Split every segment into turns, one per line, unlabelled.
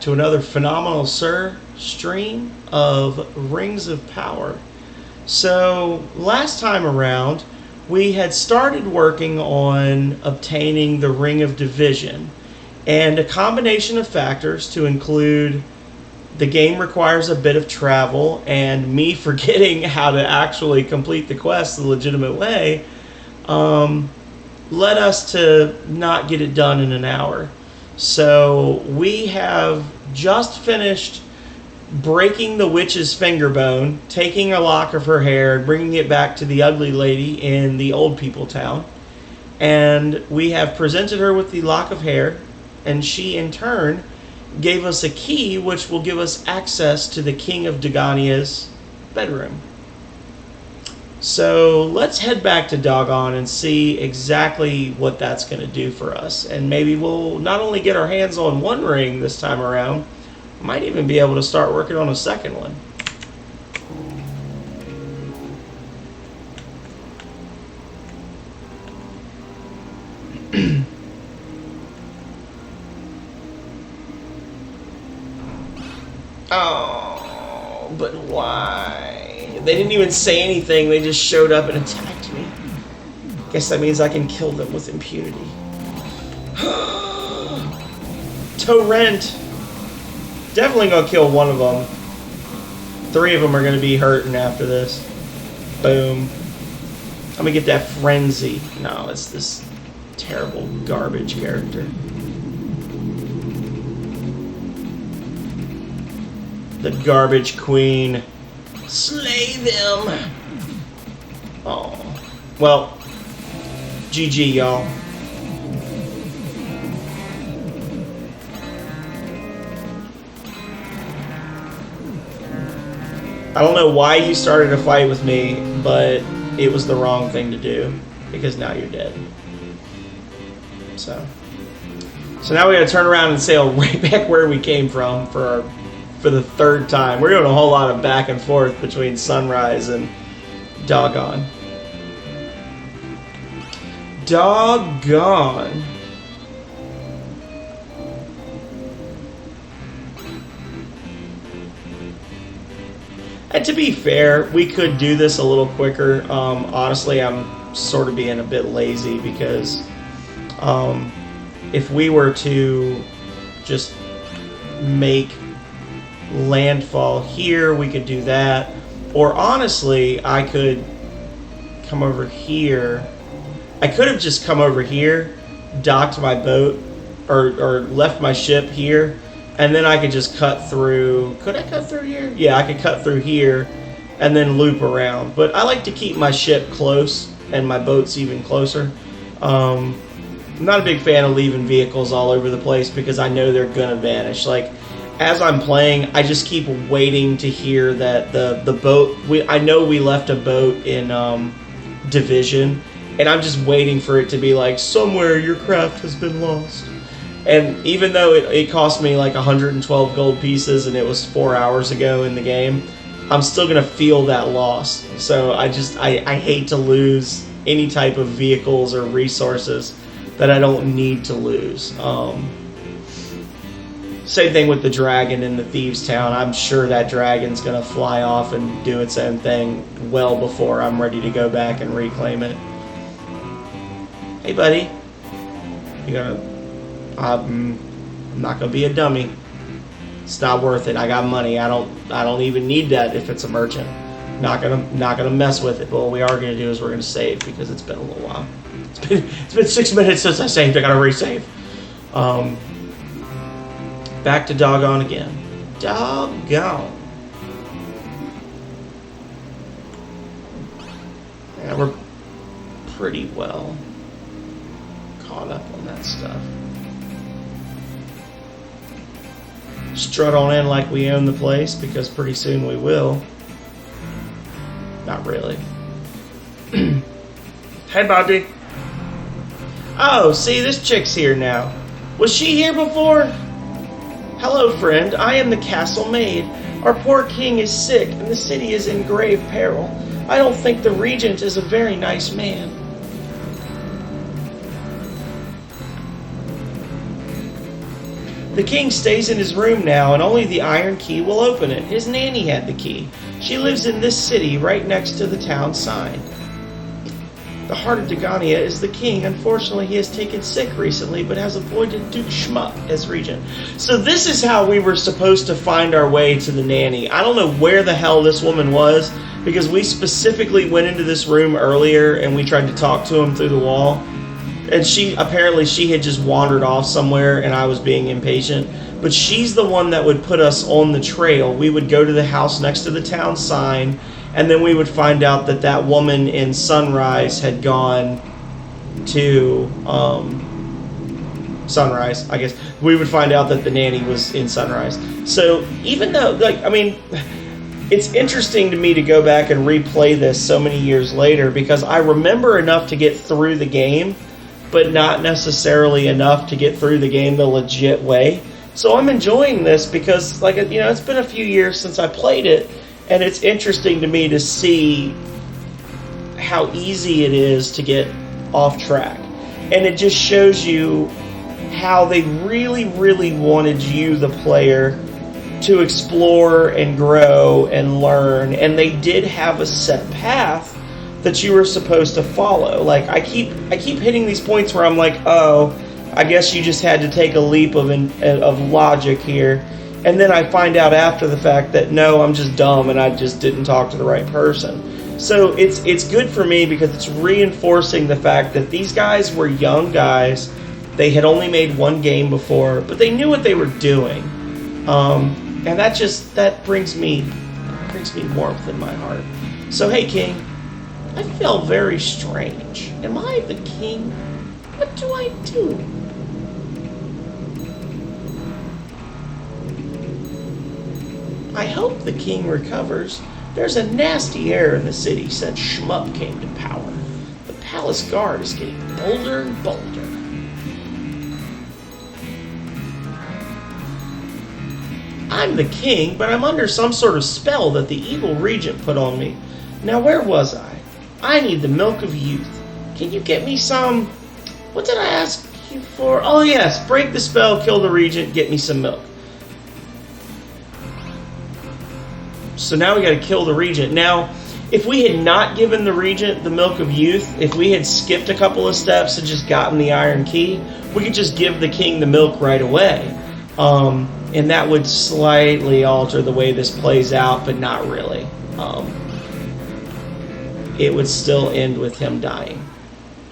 back to another phenomenal stream of Rings of Power. So last time around, we had started working on obtaining the Ring of Division, and a combination of factors to include the game requires a bit of travel and me forgetting how to actually complete the quest the legitimate way led us to not get it done in an hour. So we have just finished breaking the witch's finger bone, taking a lock of her hair, and bringing it back to the ugly lady in the old people town. And we have presented her with the lock of hair, and she in turn gave us a key which will give us access to the King of Dagania's bedroom. So let's head back to Doggone and see exactly what that's going to do for us. And maybe we'll not only get our hands on one ring this time around, might even be able to start working on a second one. Oh, but why? They didn't even say anything, they just showed up and attacked me. Guess that means I can kill them with impunity. Torrent! Definitely gonna kill one of them. 3 of them are gonna be hurting after this. Boom. I'm gonna get that frenzy. No, it's this terrible garbage character. The garbage queen. Slay them! Oh. Well, GG, y'all. I don't know why you started a fight with me, but it was the wrong thing to do, because now you're dead. So now we gotta turn around and sail right back where we came from for the 3rd time. We're doing a whole lot of back and forth between Sunrise and Doggone. Doggone. And to be fair, we could do this a little quicker. Honestly, I'm sort of being a bit lazy because if we were to just make landfall here, we could do that. Or honestly, I could come over here. I could have just come over here, docked my boat, or left my ship here, and then I could just cut through. Could I cut through here? Yeah, I could cut through here and then loop around. But I like to keep my ship close and my boats even closer. I'm not a big fan of leaving vehicles all over the place because I know they're gonna vanish. Like, as I'm playing, I just keep waiting to hear that the boat. I know we left a boat in Division, and I'm just waiting for it to be like, somewhere your craft has been lost. And even though it cost me like 112 gold pieces and it was 4 hours ago in the game, I'm still gonna feel that loss. So I hate to lose any type of vehicles or resources that I don't need to lose. Same thing with the dragon in the Thieves' Town. I'm sure that dragon's gonna fly off and do its own thing well before I'm ready to go back and reclaim it. Hey, buddy. You gonna... I'm not gonna be a dummy. It's not worth it. I got money. I don't even need that if it's a merchant. Not gonna mess with it. But what we are gonna do is we're gonna save because it's been a little while. It's been 6 minutes since I saved. I gotta resave. Back to Doggone again. Doggone. Yeah, we're pretty well caught up on that stuff. Strut on in like we own the place because pretty soon we will. Not really. Hey, Bobby. Oh, see, this chick's here now. Was she here before? Hello, friend. I am the castle maid. Our poor king is sick, and the city is in grave peril. I don't think the regent is a very nice man. The king stays in his room now, and only the iron key will open it. His nanny had the key. She lives in this city, right next to the town sign. The heart of Dagania is the king. Unfortunately, he has taken sick recently, but has appointed Duke Schmuck as regent. So this is how we were supposed to find our way to the nanny. I don't know where the hell this woman was, because we specifically went into this room earlier, and we tried to talk to him through the wall. And she had just wandered off somewhere, and I was being impatient. But she's the one that would put us on the trail. We would go to the house next to the town sign, and then we would find out that that woman in Sunrise had gone to Sunrise, I guess. We would find out that the nanny was in Sunrise. So even though, it's interesting to me to go back and replay this so many years later, because I remember enough to get through the game, but not necessarily enough to get through the game the legit way. So I'm enjoying this because, it's been a few years since I played it, and it's interesting to me to see how easy it is to get off track. And it just shows you how they really, really wanted you, the player, to explore and grow and learn. And they did have a set path that you were supposed to follow. Like, I keep hitting these points where I'm like, oh, I guess you just had to take a leap of logic here. And then I find out after the fact that no, I'm just dumb and I just didn't talk to the right person. So it's good for me because it's reinforcing the fact that these guys were young guys. They had only made one game before, but they knew what they were doing. And that brings me warmth in my heart. So hey, King, I feel very strange. Am I the king? What do I do? I hope the king recovers. There's a nasty air in the city since Schmuck came to power. The palace guard is getting bolder and bolder. I'm the king, but I'm under some sort of spell that the evil regent put on me. Now where was I? I need the milk of youth. Can you get me some? What did I ask you for? Oh yes, break the spell, kill the regent, get me some milk. So now we gotta kill the regent. Now, if we had not given the regent the milk of youth, if we had skipped a couple of steps and just gotten the iron key, we could just give the king the milk right away. And that would slightly alter the way this plays out, but not really. It would still end with him dying.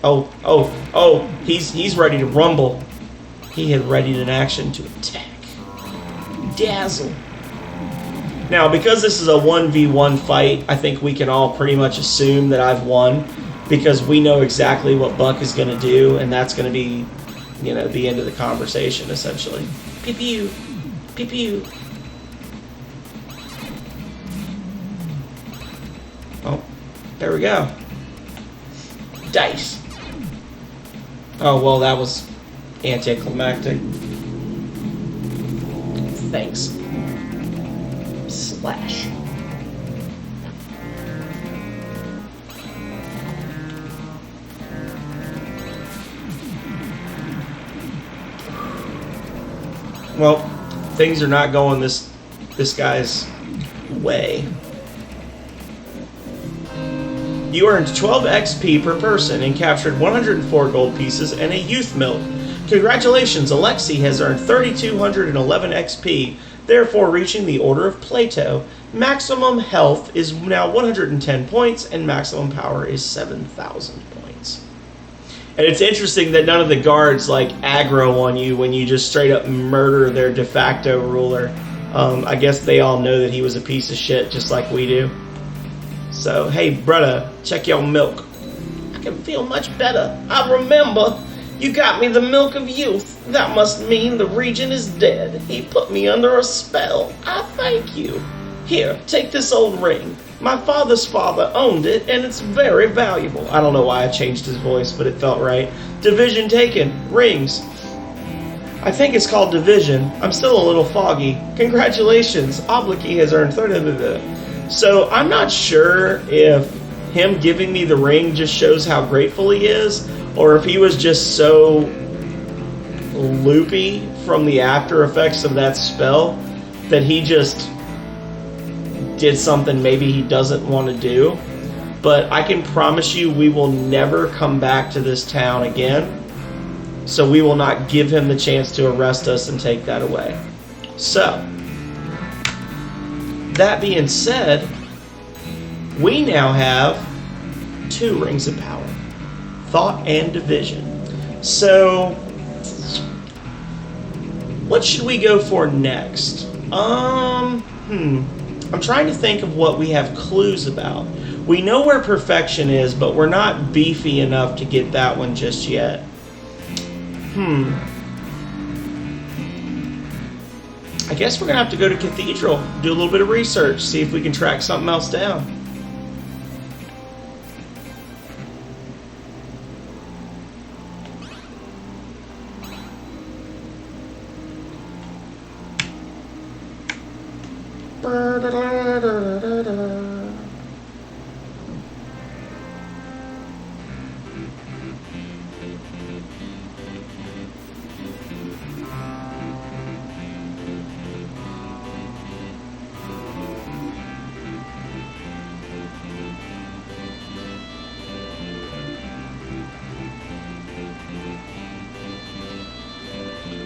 Oh, he's ready to rumble. He had readied an action to attack. Dazzle. Now, because this is a 1v1 fight, I think we can all pretty much assume that I've won, because we know exactly what Buck is going to do, and that's going to be, the end of the conversation, essentially. Pew-pew. Pew-pew. Oh, there we go. Dice. Oh, well, that was anticlimactic. Thanks. Slash. Well, things are not going this guy's way. You earned 12 XP per person and captured 104 gold pieces and a youth milk. Congratulations, Alexei has earned 3,211 XP, therefore reaching the Order of Plato. Maximum health is now 110 points and maximum power is 7,000 points. And it's interesting that none of the guards aggro on you when you just straight up murder their de facto ruler. I guess they all know that he was a piece of shit just like we do. So, hey, brother, check your milk. I can feel much better. I remember. You got me the milk of youth. That must mean the regent is dead. He put me under a spell. I thank you. Here, take this old ring. My father's father owned it, and it's very valuable. I don't know why I changed his voice, but it felt right. Division taken. Rings. I think it's called division. I'm still a little foggy. Congratulations. Obliki has earned 30. So I'm not sure if him giving me the ring just shows how grateful he is, or if he was just so loopy from the after effects of that spell that he just did something maybe he doesn't want to do. But I can promise you we will never come back to this town again. So we will not give him the chance to arrest us and take that away. So, that being said, we now have 2 rings of power. Thought and division. So, what should we go for next? I'm trying to think of what we have clues about. We know where perfection is, but we're not beefy enough to get that one just yet. I guess we're going to have to go to Cathedral, do a little bit of research, see if we can track something else down.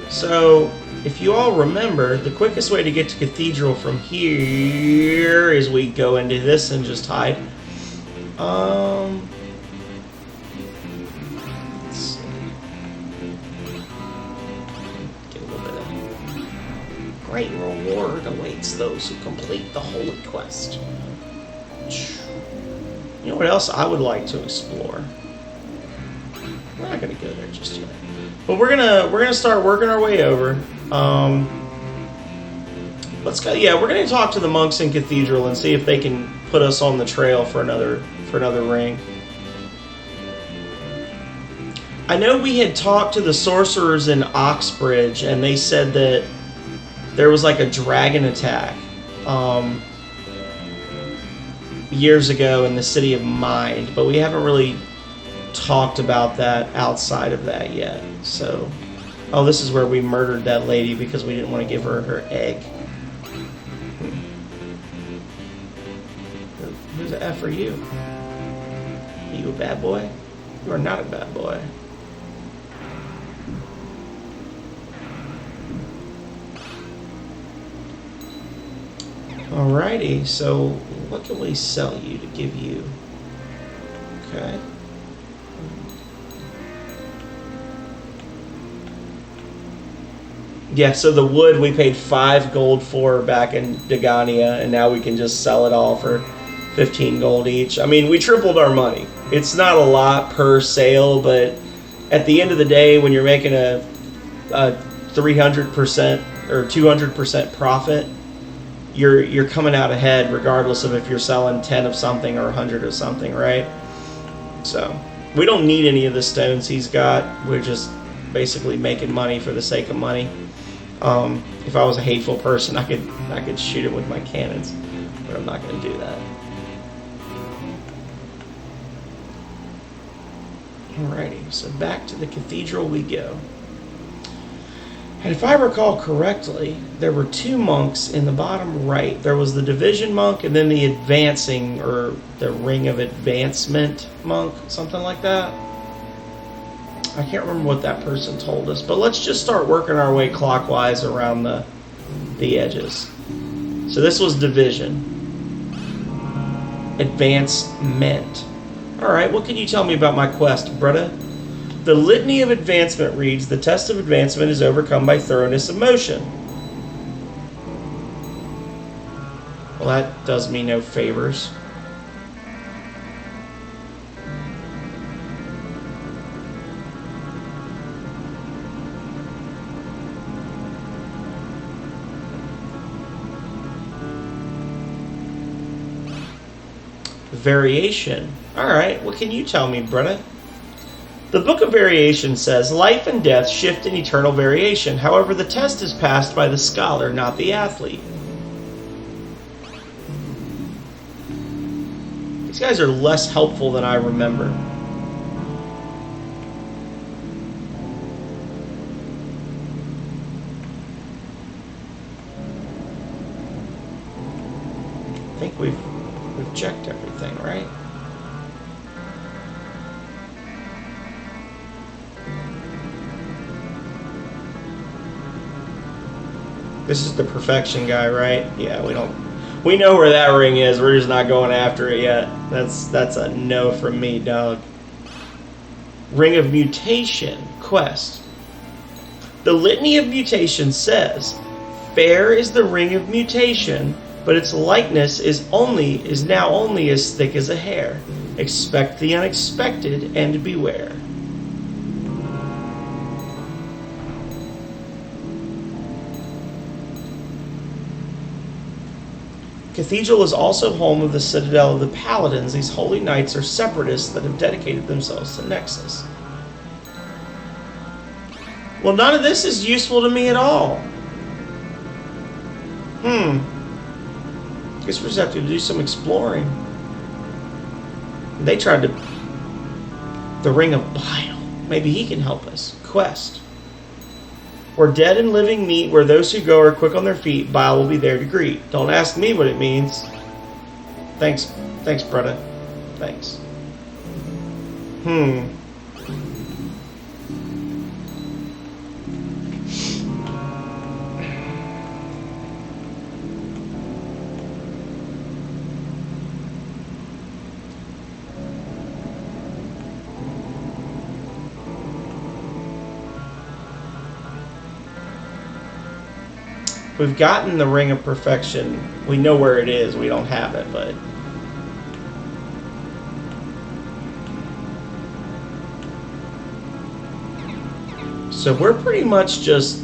So, if you all remember, the quickest way to get to Cathedral from here is we go into this and just hide. Let's see. Get a little bit of great reward awaits those who complete the holy quest. You know what else I would like to explore? We're not gonna go there just yet. But we're gonna start working our way over. Let's go. Yeah, we're gonna talk to the monks in Cathedral and see if they can put us on the trail for another ring. I know we had talked to the sorcerers in Oxbridge, and they said that there was like a dragon attack years ago in the city of Mind, but we haven't really talked about that outside of that yet. So, oh, this is where we murdered that lady because we didn't want to give her her egg. Who the F are you? Are you a bad boy? You are not a bad boy. Alrighty, so what can we sell you to give you? Okay. Yeah, so the wood we paid 5 gold for back in Dagania, and now we can just sell it all for 15 gold each. I mean, we tripled our money. It's not a lot per sale, but at the end of the day, when you're making a 300% or 200% profit, you're coming out ahead regardless of if you're selling 10 of something or 100 of something, right? So, we don't need any of the stones he's got. We're just basically making money for the sake of money. If I was a hateful person, I could shoot him with my cannons, but I'm not going to do that. Alrighty, so back to the Cathedral we go. And if I recall correctly, there were 2 monks in the bottom right. There was the Division monk and then the Advancing, or the Ring of Advancement monk, something like that. I can't remember what that person told us, but let's just start working our way clockwise around the edges. So this was Division. Advancement. Alright, what can you tell me about my quest, Bretta? The Litany of Advancement reads, the test of advancement is overcome by thoroughness of motion. Well, that does me no favors. Variation. Alright, what can you tell me, Bretta? The Book of Variation says, life and death shift in eternal variation. However, the test is passed by the scholar, not the athlete. These guys are less helpful than I remember. think we've checked everything, right? This is the perfection guy, right? Yeah, we know where that ring is. We're just not going after it yet. That's a no from me, dog. Ring of Mutation quest. The Litany of Mutation says, fair is the ring of mutation, but its lightness is now only as thick as a hair. Expect the unexpected and beware. Cathedral is also home of the Citadel of the Paladins. These holy knights are separatists that have dedicated themselves to Nexus. Well, none of this is useful to me at all. Guess we just have to do some exploring. They tried to... The Ring of Bile. Maybe he can help us. Quest. Where dead and living meet, where those who go are quick on their feet, Bile will be there to greet. Don't ask me what it means. Thanks, brother. Thanks. We've gotten the Ring of Perfection. We know where it is. We don't have it, but... So we're pretty much just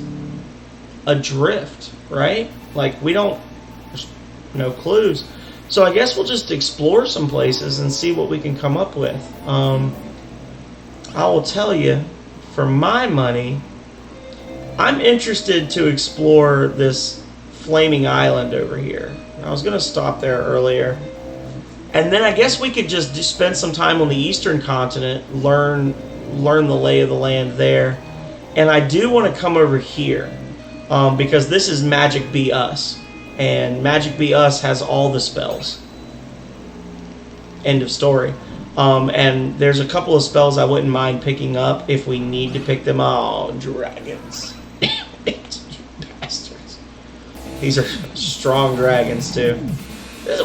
adrift, right? Like, we don't... There's no clues. So I guess we'll just explore some places and see what we can come up with. I will tell you, for my money... I'm interested to explore this flaming island over here. I was going to stop there earlier. And then I guess we could just spend some time on the eastern continent, learn the lay of the land there. And I do want to come over here because this is Magic Be Us. And Magic Be Us has all the spells. End of story. And there's a couple of spells I wouldn't mind picking up if we need to pick them up. Oh, dragons. Bastards. These are strong dragons too.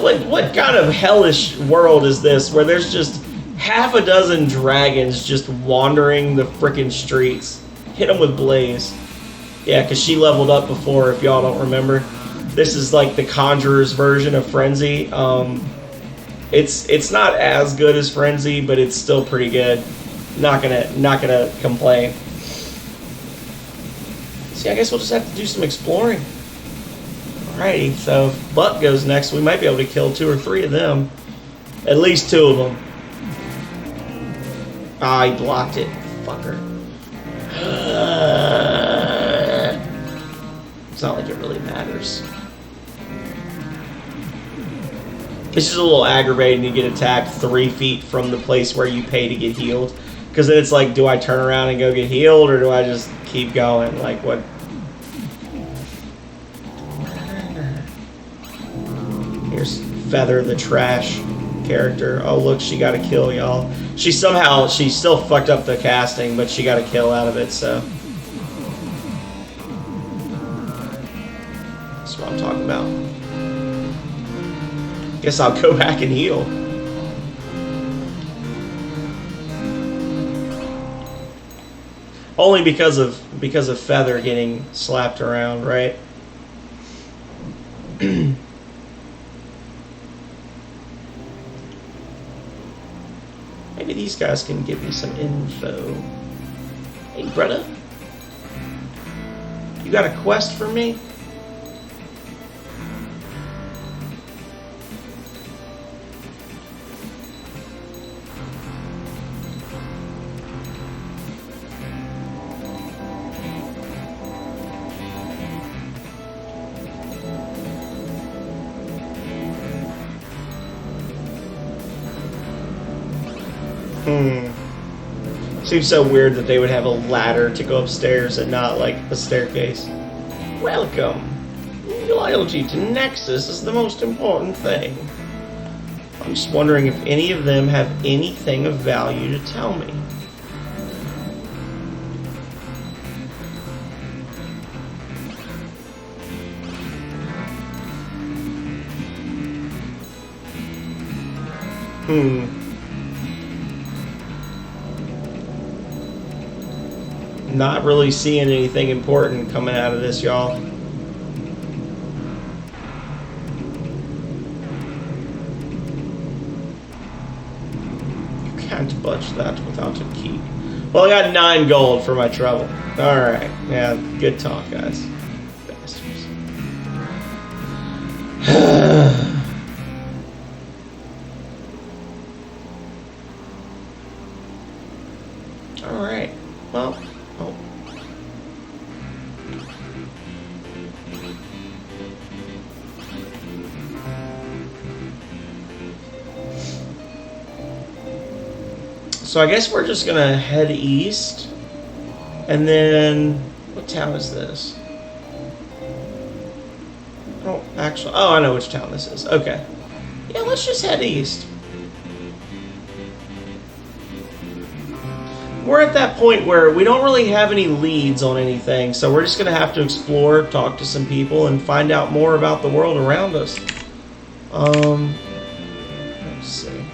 What kind of hellish world is this where there's just half a dozen dragons just wandering the frickin' streets? Hit them with Blaze. Yeah, because she leveled up before, if y'all don't remember. This is like the Conjurer's version of Frenzy. It's not as good as Frenzy, but it's still pretty good. Not gonna complain. See, I guess we'll just have to do some exploring. Alrighty, so if Buck goes next, we might be able to kill 2 or 3 of them. At least 2 of them. Ah, he blocked it. Fucker. It's not like it really matters. It's just a little aggravating to get attacked 3 feet from the place where you pay to get healed. Because then it's like, do I turn around and go get healed, or do I just keep going? Like, what? Here's Feather, the trash character. Oh, look, she got a kill, y'all. She still fucked up the casting, but she got a kill out of it, so. That's what I'm talking about. Guess I'll go back and heal. Only because of Feather getting slapped around, right? Maybe these guys can give me some info. Hey, brother. You got a quest for me? Seems so weird that they would have a ladder to go upstairs and not like a staircase. Welcome. loyalty to Nexus is the most important thing. I'm just wondering if any of them have anything of value to tell me. Not really seeing anything important coming out of this, y'all. You can't budge that without a key. Well, I got 9 gold for my trouble. Alright, yeah, good talk, guys. Bastards. Alright, well, oh. So I guess we're just gonna head east, and then, what town is this? Oh, actually, oh, I know which town this is. Okay. Yeah, let's just head east. We're at that point where we don't really have any leads on anything, so we're just going to have to explore, talk to some people, and find out more about the world around us. Let's see.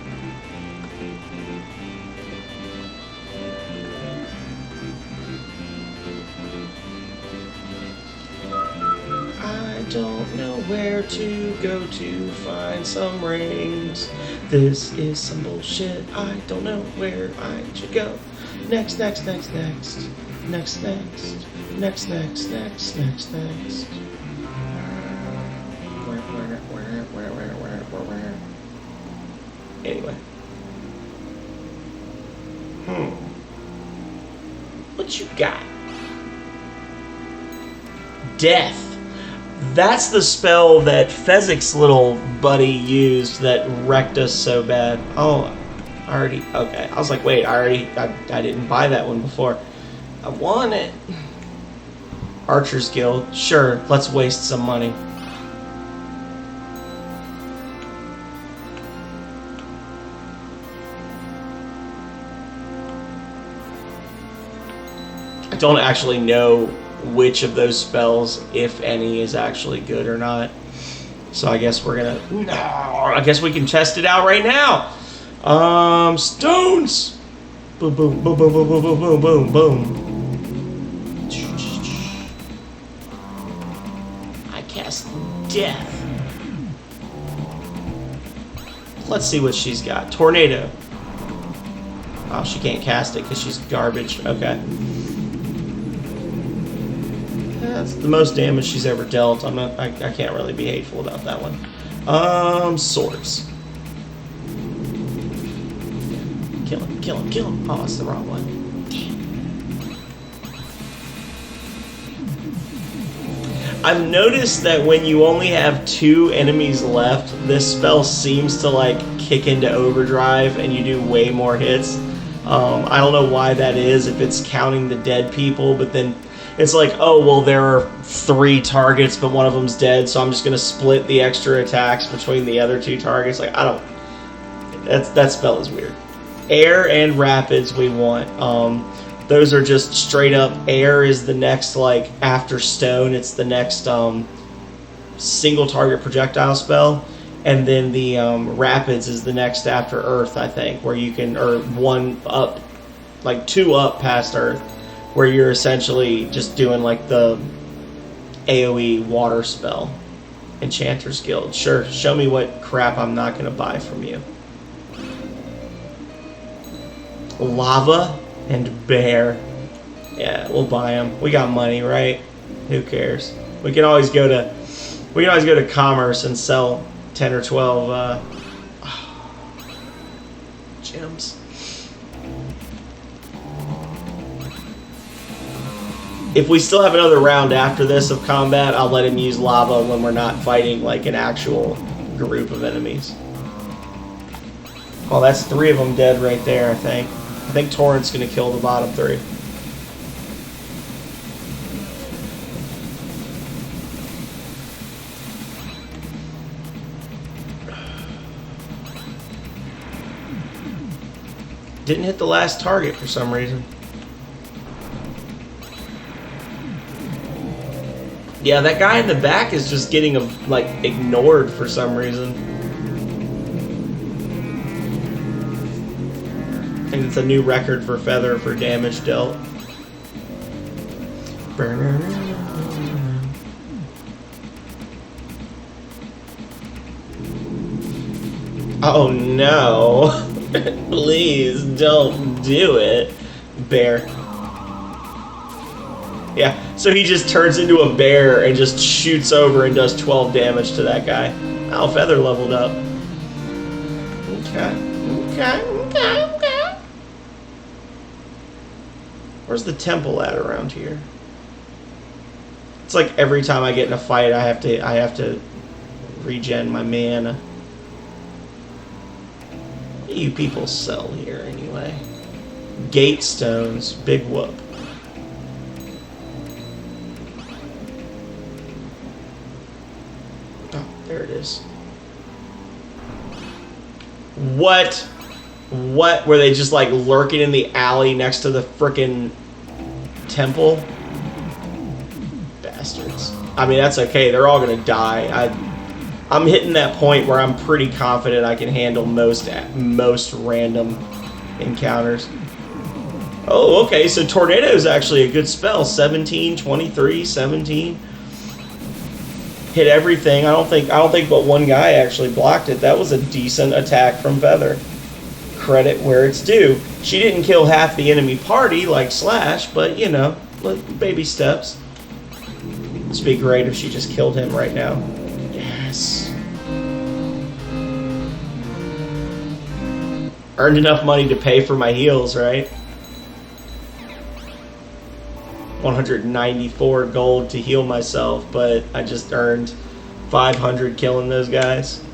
I don't know where to go to find some rings. This is some bullshit. I don't know where I should go. Next. Next. Where? Anyway. What you got? Death. That's the spell that Fezzik's little buddy used that wrecked us so bad. Oh, already, okay. I was like, wait, I didn't buy that one before. I want it. Archer's Guild. Sure, let's waste some money. I don't actually know which of those spells, if any, is actually good or not. So I guess we're gonna... No, I guess we can test it out right now. Stones! Boom, boom, boom, boom, boom, boom, boom, boom, boom. I cast Death. Let's see what she's got. Tornado. Oh, she can't cast it because she's garbage. Okay. That's the most damage she's ever dealt. I can't really be hateful about that one. Swords. Kill him. Oh, that's the wrong one. Damn. I've noticed that when you only have 2 enemies left, this spell seems to like kick into overdrive and you do way more hits. I don't know why that is, if it's counting the dead people, but then it's like, oh, well, there are 3 targets, but one of them's dead, so I'm just going to split the extra attacks between the other 2 targets. Like, I don't... That spell is weird. Air and Rapids we want. Those are just straight up... Air is the next, like, after Stone. It's the next single target projectile spell. And then the Rapids is the next after Earth, I think, where you can... Or 1 up... Like, 2 up past Earth, where you're essentially just doing like the AoE water spell. Enchanter's Guild. Sure, show me what crap I'm not going to buy from you. Lava and Bear. Yeah, we'll buy them. We got money, right? Who cares? We can always go to Commerce and sell 10 or 12 gems. If we still have another round after this of combat, I'll let him use lava when we're not fighting like an actual group of enemies. Well, that's 3 of them dead right there, I think. I think Torrent's going to kill the bottom 3. didn't hit the last target for some reason. Yeah, that guy in the back is just getting like ignored for some reason. I think it's a new record for Feather for damage dealt. Oh no. Please don't do it. Bear. Yeah, so he just turns into a bear and just shoots over and does 12 damage to that guy. Oh, Feather leveled up. Okay. Where's the temple at around here? It's like every time I get in a fight, I have to regen my mana. What do you people sell here anyway? Gate stones, big whoop. Oh, there it is. What? What? Were they just like lurking in the alley next to the frickin' temple? Bastards. I mean, that's okay. They're all gonna die. I'm hitting that point where I'm pretty confident I can handle most random encounters. Oh, okay. So Tornado is actually a good spell. 17, 23, 17. Hit everything. I don't think but one guy actually blocked it. That was a decent attack from Feather. Credit where it's due. She didn't kill half the enemy party like Slash, but you know, baby steps. It'd be great if she just killed him right now. Yes. Earned enough money to pay for my heals, right? 194 gold to heal myself, but I just earned 500 killing those guys.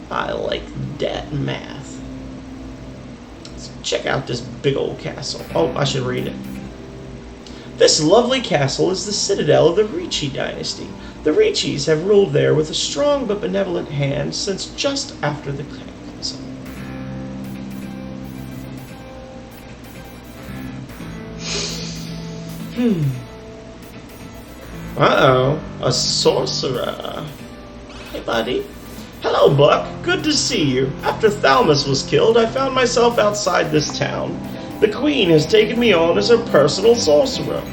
I like that math. Let's check out this big old castle. Oh, I should read it. This lovely castle is the citadel of the Richi dynasty. The Richis have ruled there with a strong but benevolent hand since just after the cataclysm. Uh-oh. A sorcerer. Hey, buddy. Hello, Buck. Good to see you. After Thalmus was killed, I found myself outside this town. The Queen has taken me on as her personal sorcerer.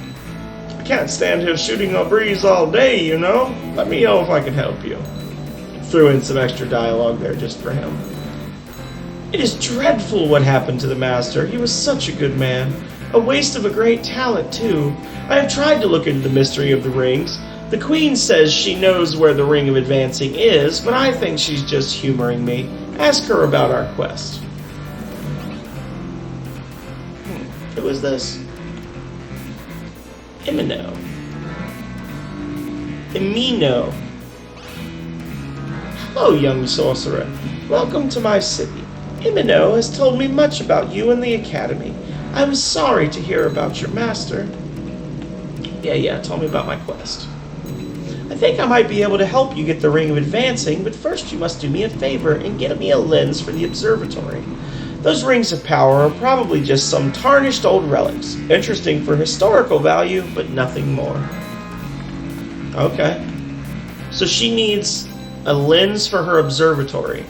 I can't stand here shooting a breeze all day, you know. Let me know if I can help you. Threw in some extra dialogue there just for him. It is dreadful what happened to the Master. He was such a good man. A waste of a great talent, too. I have tried to look into the mystery of the rings. The Queen says she knows where the Ring of Advancing is, but I think she's just humoring me. Ask her about our quest. Who is this? Emino. Hello, young sorcerer. Welcome to my city. Emino has told me much about you and the Academy. I was sorry to hear about your master. Yeah, tell me about my quest. I think I might be able to help you get the Ring of Advancing, but first you must do me a favor and get me a lens for the observatory. Those rings of power are probably just some tarnished old relics. Interesting for historical value, but nothing more. Okay. So she needs a lens for her observatory.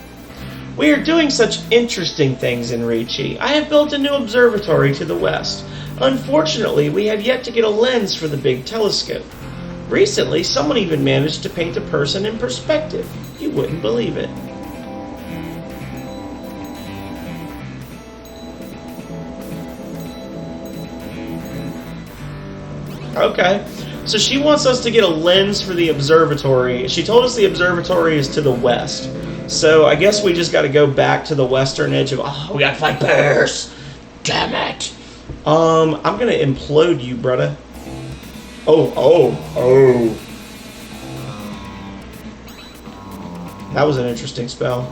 We are doing such interesting things in Richi. I have built a new observatory to the west. Unfortunately, we have yet to get a lens for the big telescope. Recently, someone even managed to paint a person in perspective. You wouldn't believe it. Okay, so she wants us to get a lens for the observatory. She told us the observatory is to the west. So I guess we just got to go back to the western edge of... Oh, we got to fight bears! Damn it! I'm going to implode you, brother. Oh. That was an interesting spell.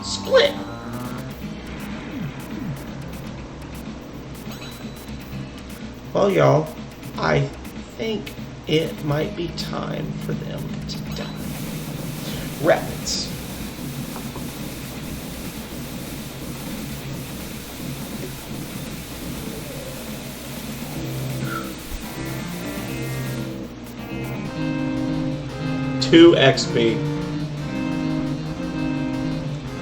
Split! Well, y'all, I think it might be time for them to die. Rapids. Two XP.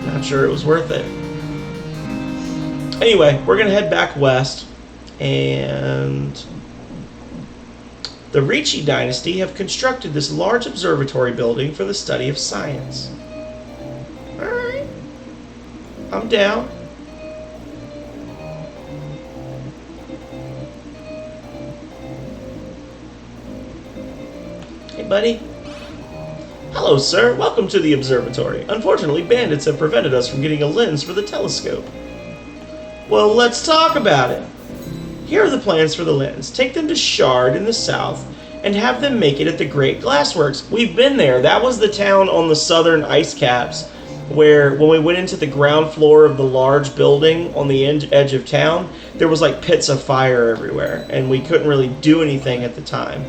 Not sure it was worth it. Anyway, we're going to head back west, and the Richi dynasty have constructed this large observatory building for the study of science. Alright. I'm down. Hey, buddy. Hello, sir. Welcome to the observatory. Unfortunately, bandits have prevented us from getting a lens for the telescope. Well, let's talk about it. Here are the plans for the lens. Take them to Shard in the south and have them make it at the Great Glassworks. We've been there. That was the town on the southern ice caps where when we went into the ground floor of the large building on the edge of town, there was like pits of fire everywhere, and we couldn't really do anything at the time.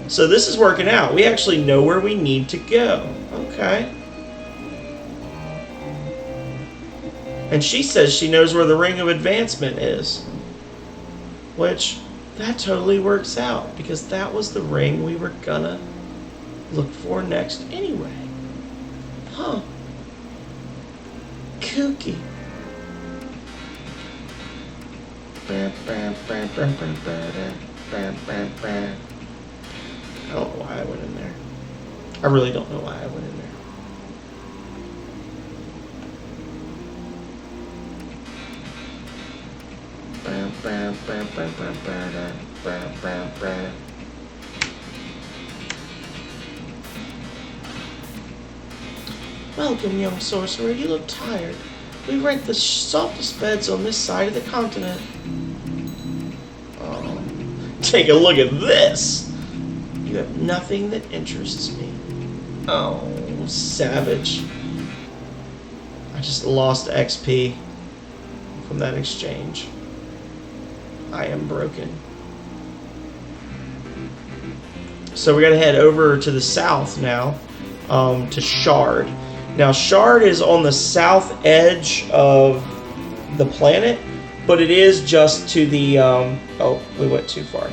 So this is working out. We actually know where we need to go. Okay. And she says she knows where the Ring of Advancement is. Which, that totally works out, because that was the ring we were gonna look for next anyway. Huh. Kooky. I don't know why I went in there. I really don't know why I went in there. Welcome, young sorcerer. You look tired. We rent the softest beds on this side of the continent. Oh, take a look at this. You have nothing that interests me. Oh, savage. I just lost XP from that exchange. I am broken. So we gotta head over to the south now, to Shard. Now Shard is on the south edge of the planet, but it is just to the, oh, we went too far.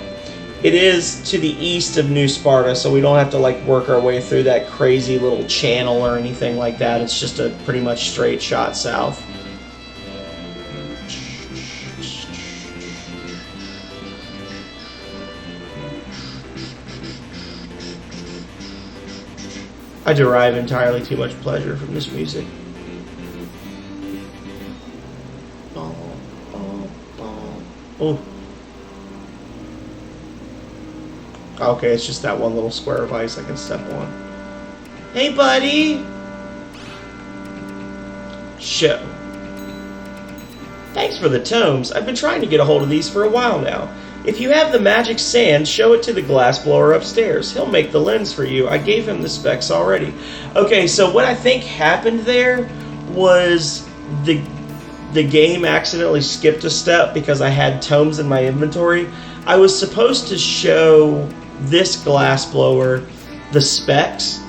It is to the east of New Sparta, so we don't have to like work our way through that crazy little channel or anything like that. It's just a pretty much straight shot south. I derive entirely too much pleasure from this music. Oh. Okay, it's just that one little square of ice I can step on. Hey, buddy! Show. Thanks for the tomes. I've been trying to get a hold of these for a while now. If you have the magic sand, show it to the glassblower upstairs. He'll make the lens for you. I gave him the specs already. Okay, so what I think happened there was the game accidentally skipped a step because I had tomes in my inventory. I was supposed to show this glassblower the specs,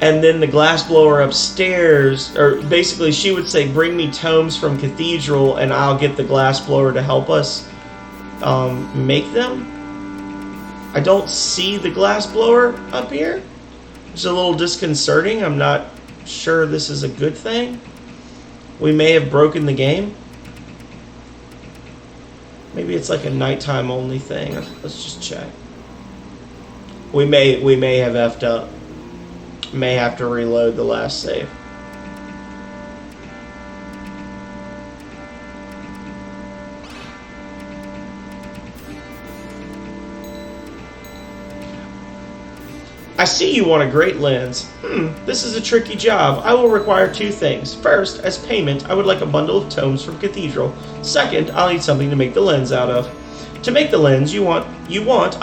and then the glassblower upstairs, or basically she would say, bring me tomes from Cathedral and I'll get the glassblower to help us make them. I don't see the glassblower up here. It's a little disconcerting. I'm not sure this is a good thing. We may have broken the game. Maybe it's like a nighttime only thing. Let's just check. We may have effed up. May have to reload the last save. I see you want a great lens. This is a tricky job. I will require two things. First, as payment, I would like a bundle of tomes from Cathedral. Second, I'll need something to make the lens out of. To make the lens you want,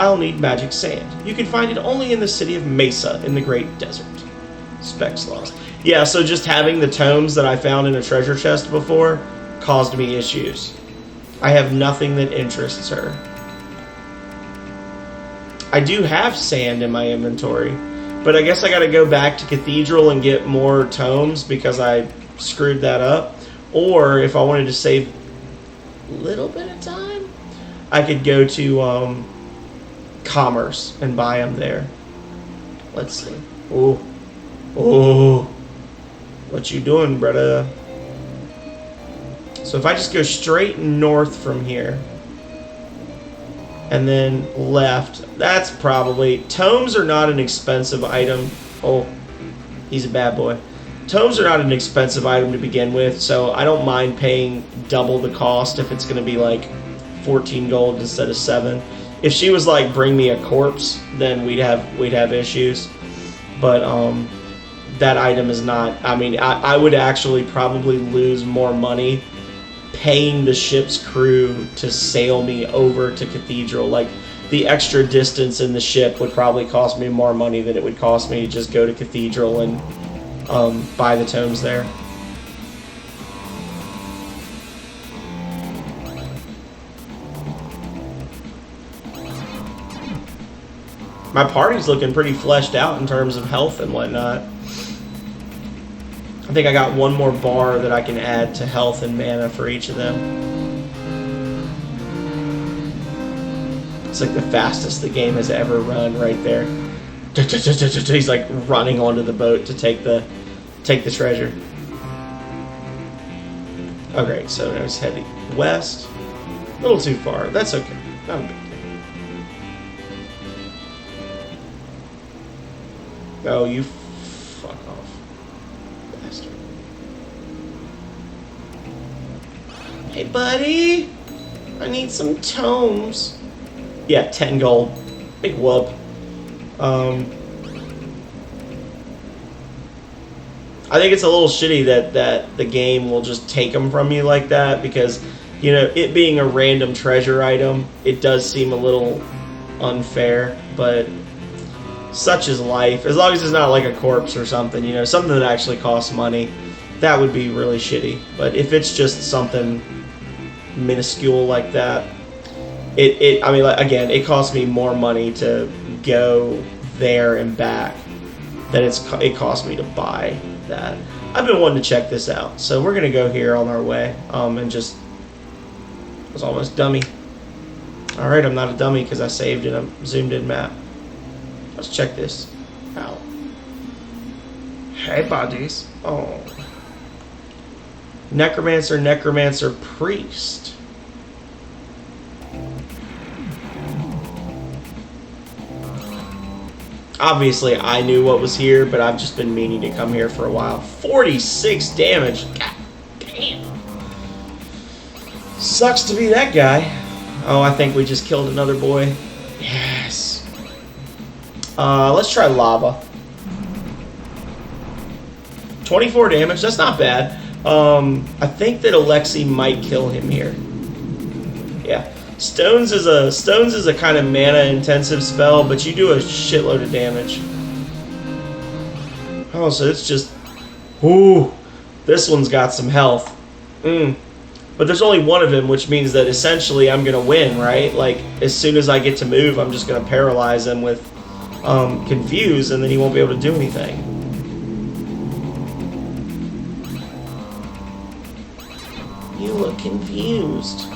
I'll need magic sand. You can find it only in the city of Mesa in the Great Desert. Specs lost. Yeah, so just having the tomes that I found in a treasure chest before caused me issues. I have nothing that interests her. I do have sand in my inventory, but I guess I got to go back to Cathedral and get more tomes because I screwed that up. Or if I wanted to save a little bit of time, I could go to Commerce and buy them there. Let's see. Oh, oh, what you doing, brother? So if I just go straight north from here and then left, that's probably... Tomes are not an expensive item. Oh, he's a bad boy. Tomes are not an expensive item to begin with, so I don't mind paying double the cost if it's going to be like 14 gold instead of 7. If she was like, bring me a corpse, then we'd have issues. But that item is not... I mean, I would actually probably lose more money paying the ship's crew to sail me over to Cathedral. Like, the extra distance in the ship would probably cost me more money than it would cost me to just go to Cathedral and buy the tomes there. My party's looking pretty fleshed out in terms of health and whatnot. I think I got one more bar that I can add to health and mana for each of them. It's like the fastest the game has ever run right there. He's like running onto the boat to take the treasure. Okay, so now he's heading west. A little too far. That's okay. Not a big deal. Oh, you fuck off, bastard. Hey, buddy. I need some tomes. Yeah, 10 gold. Big whoop. I think it's a little shitty that the game will just take them from you like that because, you know, it being a random treasure item, it does seem a little unfair, but such is life. As long as it's not like a corpse or something, you know, something that actually costs money, that would be really shitty. But if it's just something minuscule like that, I mean, like, again, it costs me more money to go there and back than it cost me to buy that. I've been wanting to check this out, so we're gonna go here on our way. And just was almost dummy. All right, I'm not a dummy because I saved in a zoomed-in map. Let's check this out. Hey, buddies. Oh, necromancer, priest. Obviously, I knew what was here, but I've just been meaning to come here for a while. 46 damage. God damn. Sucks to be that guy. Oh, I think we just killed another boy. Yes. Let's try lava. 24 damage. That's not bad. I think that Alexi might kill him here. Yeah. Stones is a kind of mana intensive spell, but you do a shitload of damage. Oh, so it's just... Ooh, this one's got some health. But there's only one of him, which means that essentially I'm gonna win, right? Like, as soon as I get to move, I'm just gonna paralyze him with Confuse, and then he won't be able to do anything. You look confused.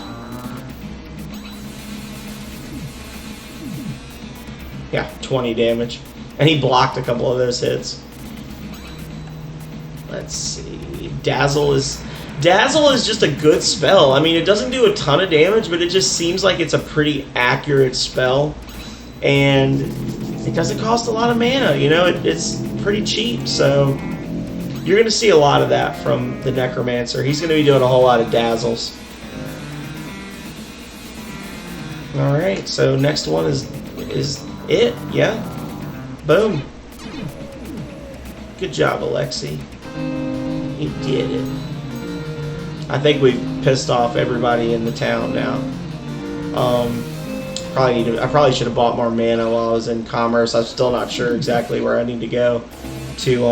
Yeah, 20 damage. And he blocked a couple of those hits. Let's see. Dazzle is just a good spell. I mean, it doesn't do a ton of damage, but it just seems like it's a pretty accurate spell. And it doesn't cost a lot of mana, you know? It's pretty cheap, so... You're going to see a lot of that from the Necromancer. He's going to be doing a whole lot of dazzles. Alright, so next one is it, yeah. Boom. Good job, Alexi. You did it. I think we've pissed off everybody in the town now. I probably should have bought more mana while I was in Commerce. I'm still not sure exactly where I need to go to,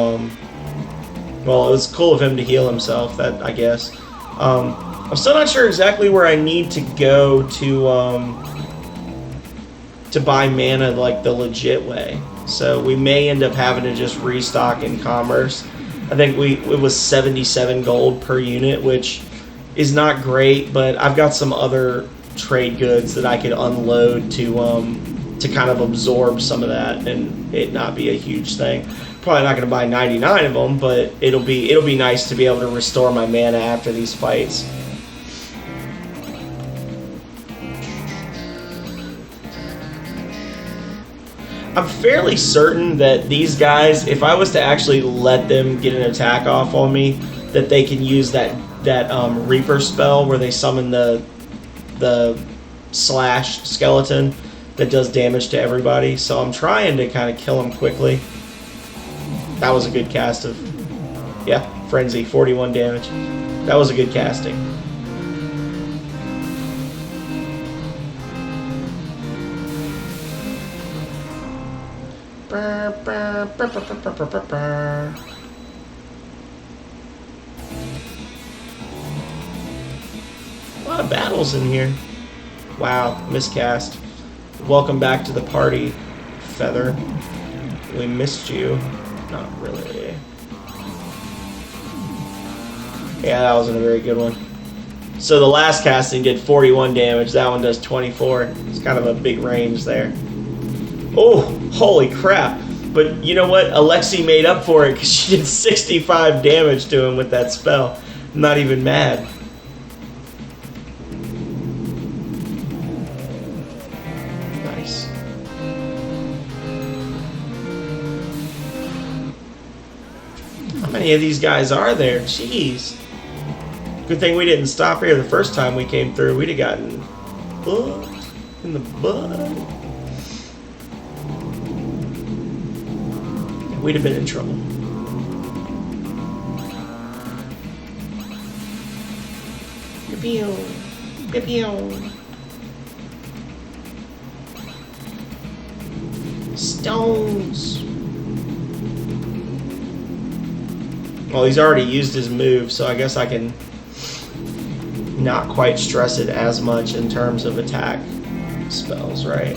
well, it was cool of him to heal himself, that, I guess. I'm still not sure exactly where I need to go to, to buy mana like the legit way. So we may end up having to just restock in commerce. I think it was 77 gold per unit, which is not great, but I've got some other trade goods that I could unload to kind of absorb some of that and it not be a huge thing. Probably not going to buy 99 of them, but it'll be nice to be able to restore my mana after these fights. I'm fairly certain that these guys, if I was to actually let them get an attack off on me, that they can use that Reaper spell where they summon the slash skeleton that does damage to everybody. So I'm trying to kind of kill him quickly. That was a good cast of, yeah, Frenzy, 41 damage. That was a good casting. A lot of battles in here. Wow, miscast. Welcome back to the party, Feather. We missed you. Not really. Yeah, that wasn't a very good one. So the last casting did 41 damage. That one does 24. It's kind of a big range there. Oh, holy crap. But you know what? Alexi made up for it because she did 65 damage to him with that spell. I'm not even mad. Nice. How many of these guys are there? Jeez. Good thing we didn't stop here the first time we came through. We'd have gotten booked in the butt. We'd have been in trouble. Pew pew pew. Stones. Well, he's already used his move, so I guess I can not quite stress it as much in terms of attack spells, right?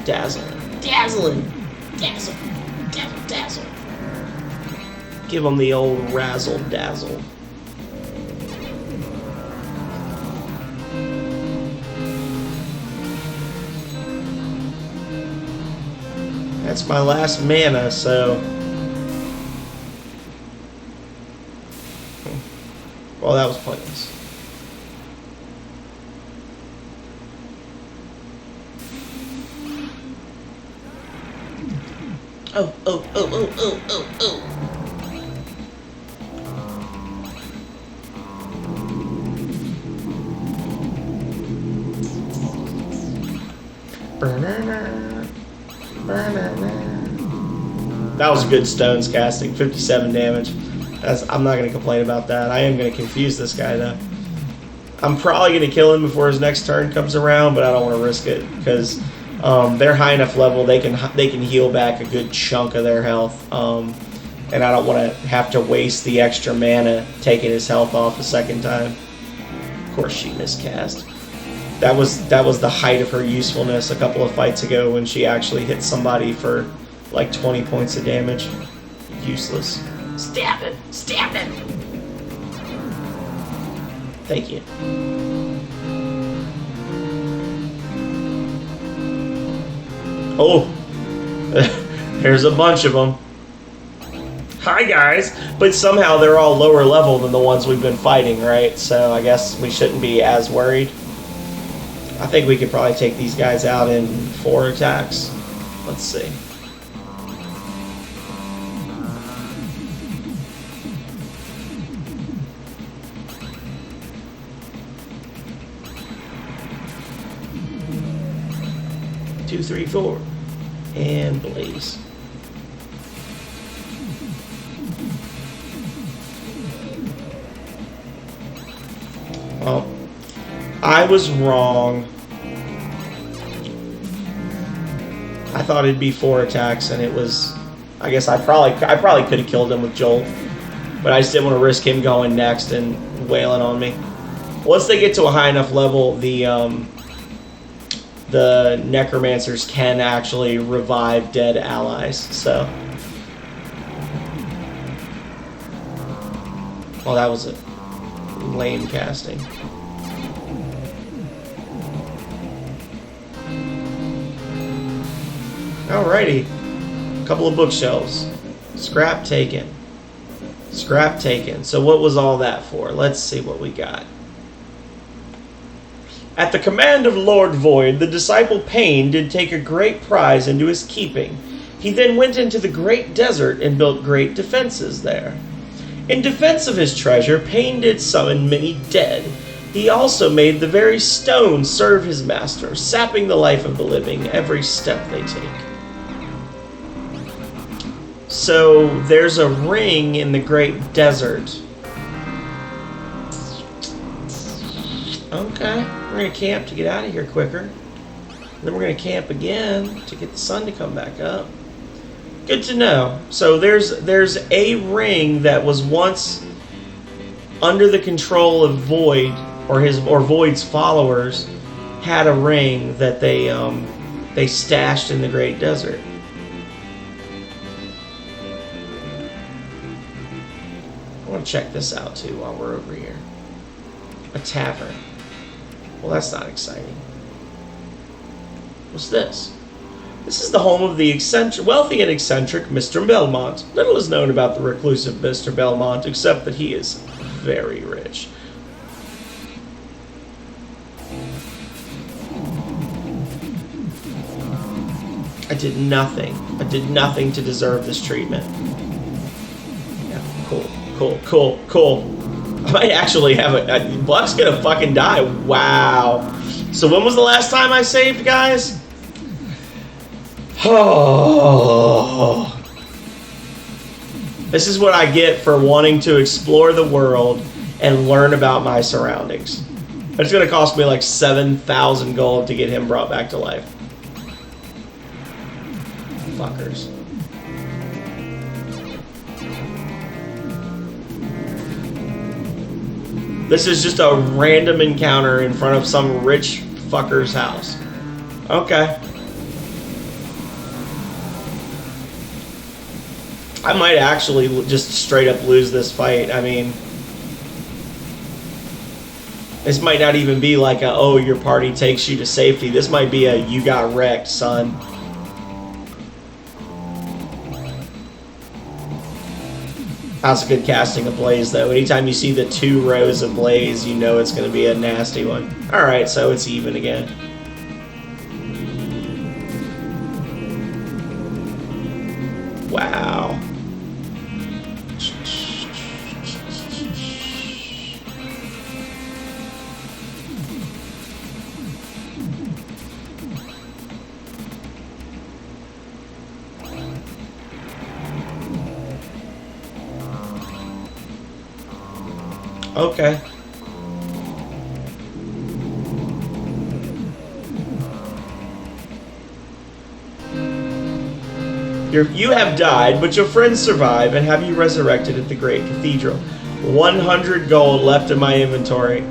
Dazzling. Dazzling. Dazzle. Dazzle. Dazzle. Give him the old razzle dazzle. That's my last mana, so... Well, that was pointless. Oh, oh, oh, oh, oh, oh, oh. That was a good stones casting, 57 damage. I'm not going to complain about that. I am going to confuse this guy, though. I'm probably going to kill him before his next turn comes around, but I don't want to risk it, because they're high enough level they can heal back a good chunk of their health, and I don't want to have to waste the extra mana taking his health off a second time. Of course she miscast. That was the height of her usefulness a couple of fights ago when she actually hit somebody for like 20 points of damage. Useless. Stab it! Stab it! Thank you. Oh, there's a bunch of them. Hi guys, but somehow they're all lower level than the ones we've been fighting, right? So I guess we shouldn't be as worried. I think we could probably take these guys out in 4 attacks. Let's see. Two, three, four, and blaze. Well, I was wrong. I thought it'd be 4 attacks, and it was. I guess I probably could have killed him with Jolt, but I just didn't want to risk him going next and wailing on me. Once they get to a high enough level, the the necromancers can actually revive dead allies. So, well, that was a lame casting. Alrighty, a couple of bookshelves. Scrap taken. Scrap taken. So what was all that for? Let's see what we got. At the command of Lord Void, the disciple Pain did take a great prize into his keeping. He then went into the great desert and built great defenses there. In defense of his treasure, Pain did summon many dead. He also made the very stones serve his master, sapping the life of the living every step they take. So there's a ring in the great desert. Okay, we're going to camp to get out of here quicker. Then we're going to camp again to get the sun to come back up. Good to know. So there's a ring that was once under the control of Void, or Void's followers had a ring that they stashed in the great desert. I want to check this out too while we're over here. A tavern. Well, that's not exciting. What's this? This is the home of the wealthy and eccentric Mr. Belmont. Little is known about the reclusive Mr. Belmont, except that he is very rich. I did nothing. I did nothing to deserve this treatment. Yeah, cool. I might actually have Buck's gonna fucking die. Wow. So when was the last time I saved, guys? Oh. This is what I get for wanting to explore the world and learn about my surroundings. It's gonna cost me like 7,000 gold to get him brought back to life. Fuckers. This is just a random encounter in front of some rich fucker's house. Okay. I might actually just straight up lose this fight. I mean, this might not even be like a, oh, your party takes you to safety. This might be a, you got wrecked, son. That's a good casting of Blaze, though. Anytime you see the 2 rows of Blaze, you know it's going to be a nasty one. Alright, so it's even again. Wow. Okay. You have died, but your friends survive and have you resurrected at the great cathedral. 100 gold left in my inventory.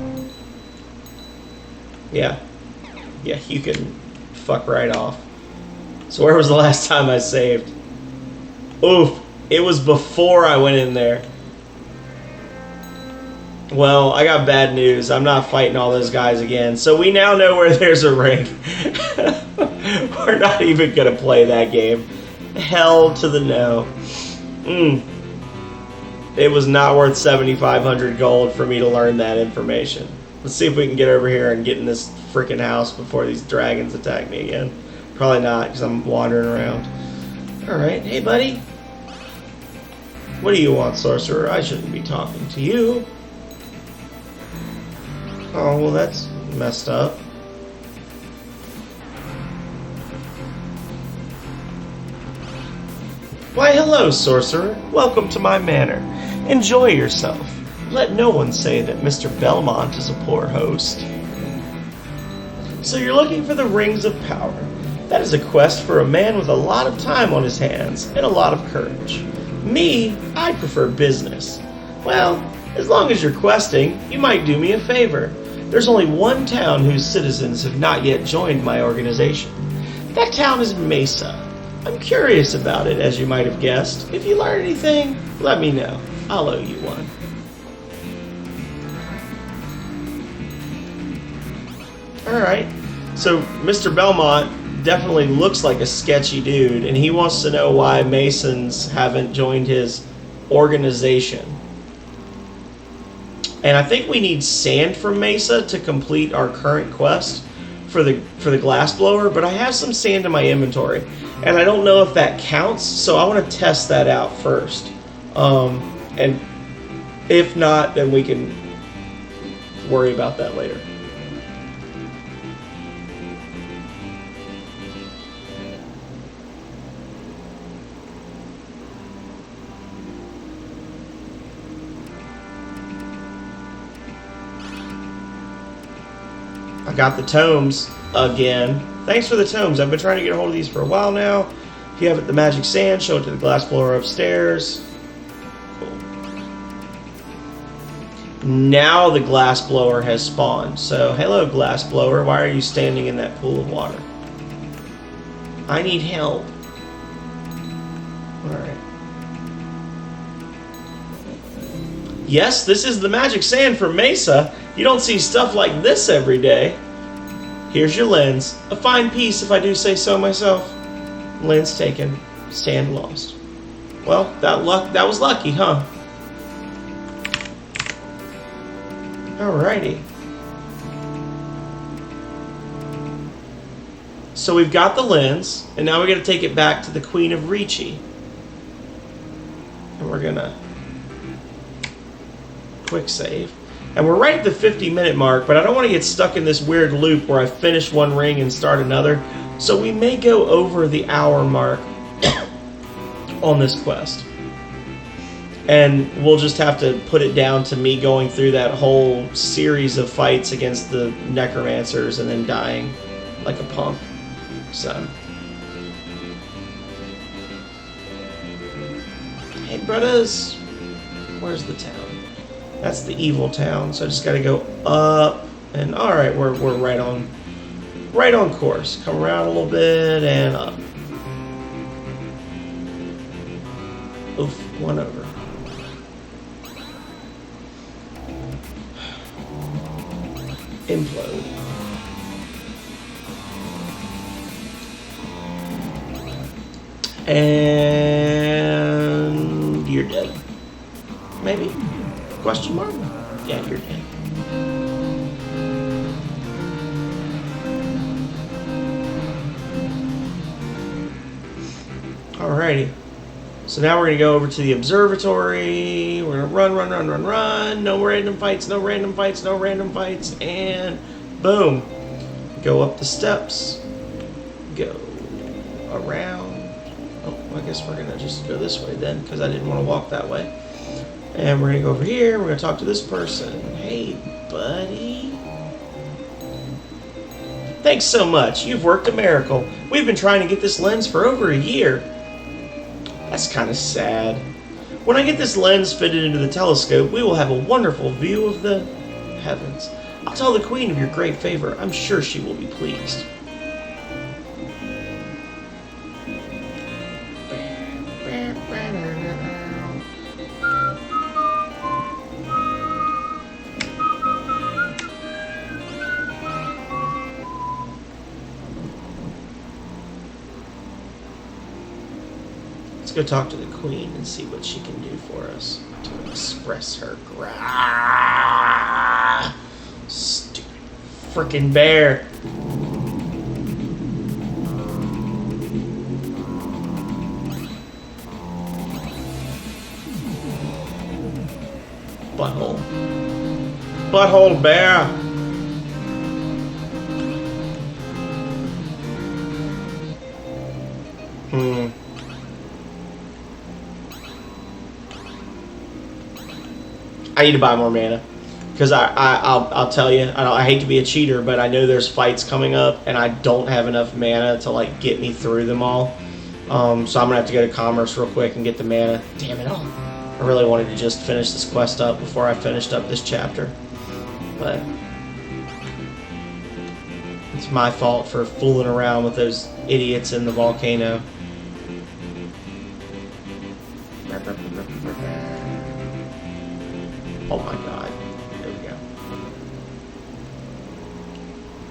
Yeah. Yeah, you can fuck right off. So where was the last time I saved? Oof. It was before I went in there. Well, I got bad news. I'm not fighting all those guys again. So we now know where there's a ring. We're not even going to play that game. Hell to the no. It was not worth 7,500 gold for me to learn that information. Let's see if we can get over here and get in this freaking house before these dragons attack me again. Probably not, because I'm wandering around. Alright, hey buddy. What do you want, sorcerer? I shouldn't be talking to you. Oh, well, that's messed up. Why, hello, sorcerer. Welcome to my manor. Enjoy yourself. Let no one say that Mr. Belmont is a poor host. So you're looking for the Rings of Power. That is a quest for a man with a lot of time on his hands and a lot of courage. Me, I prefer business. Well, as long as you're questing, you might do me a favor. there's only one town whose citizens have not yet joined my organization. That town is Mesa. I'm curious about it, as you might have guessed. If you learn anything, let me know. I'll owe you one. Alright, so Mr. Belmont definitely looks like a sketchy dude, and he wants to know why Masons haven't joined his organization. And I think we need sand from Mesa to complete our current quest for the glassblower, but I have some sand in my inventory, and I don't know if that counts, so I want to test that out first. And if not, then we can worry about that later. I got the tomes again. Thanks for the tomes. I've been trying to get a hold of these for a while now. If you have the magic sand, show it to the glassblower upstairs. Cool. Now the glassblower has spawned. So, hello glassblower, why are you standing in that pool of water? I need help. Alright. Yes, this is the magic sand from Mesa. You don't see stuff like this every day. Here's your lens. A fine piece, if I do say so myself. Lens taken. Sand lost. Well, that was lucky, huh? Alrighty. So we've got the lens, and now we're going to take it back to the Queen of Richi. And we're going to quick save. And we're right at the 50-minute mark, but I don't want to get stuck in this weird loop where I finish one ring and start another. So we may go over the hour mark on this quest. And we'll just have to put it down to me going through that whole series of fights against the necromancers and then dying like a punk. So. Hey, brothers. Where's the town? That's the evil town, so I just gotta go up, and alright, we're right on course. Come around a little bit, and up. Oof, one over. Implode. And you're dead. Maybe. Question mark? Yeah, you're dead. Alrighty. So now we're going to go over to the observatory. We're going to run. No random fights, no random fights, no random fights. And boom. Go up the steps. Go around. Oh, I guess we're going to just go this way then, because I didn't want to walk that way. And we're going to go over here. We're going to talk to this person. Hey, buddy. Thanks so much. You've worked a miracle. We've been trying to get this lens for over a year. That's kind of sad. When I get this lens fitted into the telescope, we will have a wonderful view of the heavens. I'll tell the Queen of your great favor. I'm sure she will be pleased. Go talk to the Queen and see what she can do for us to express her stupid freaking bear. Butthole bear. I need to buy more mana, because I'll tell you, I hate to be a cheater, but I know there's fights coming up, and I don't have enough mana to like get me through them all. So I'm gonna have to go to commerce real quick and get the mana. Damn it all! I really wanted to just finish this quest up before I finished up this chapter, but It's my fault for fooling around with those idiots in the volcano. Oh my god. There we go.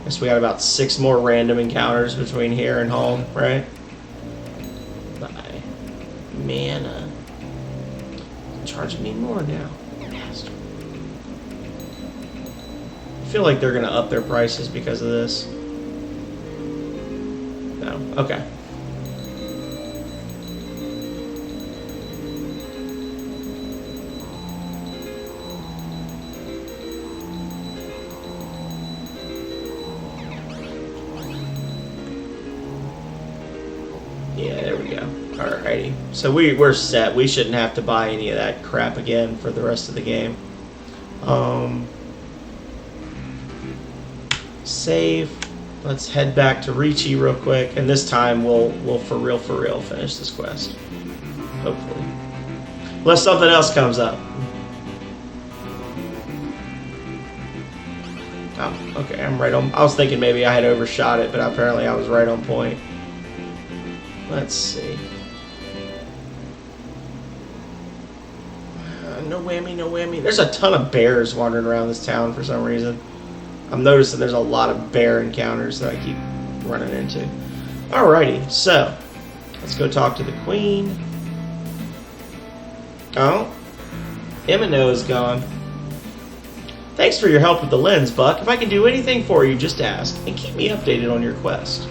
Guess we got about 6 more random encounters between here and home, right? Bye. Mana. Charging me more now. Bastard. I feel like they're gonna up their prices because of this. No. Okay. Yeah, there we go. Alrighty. So we're set. We shouldn't have to buy any of that crap again for the rest of the game. Save. Let's head back to Richi real quick, and this time we'll for real finish this quest. Hopefully. Unless something else comes up. Oh, okay, I'm right on. I was thinking maybe I had overshot it, but apparently I was right on point. Let's see. No whammy, no whammy. There's a ton of bears wandering around this town for some reason. I'm noticing there's a lot of bear encounters that I keep running into. Alrighty, so let's go talk to the queen. Oh, Emino is gone. Thanks for your help with the lens, Buck. If I can do anything for you, just ask, and keep me updated on your quest.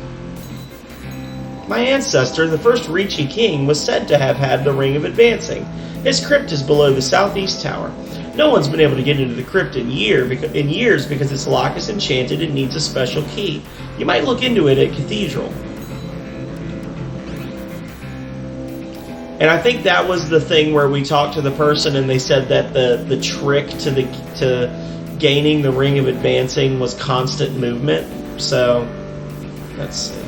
My ancestor, the first Richi king, was said to have had the Ring of Advancing. His crypt is below the southeast tower. No one's been able to get into the crypt in years because its lock is enchanted and needs a special key. You might look into it at Cathedral. And I think that was the thing where we talked to the person and they said that the trick to gaining the Ring of Advancing was constant movement. So, let's see.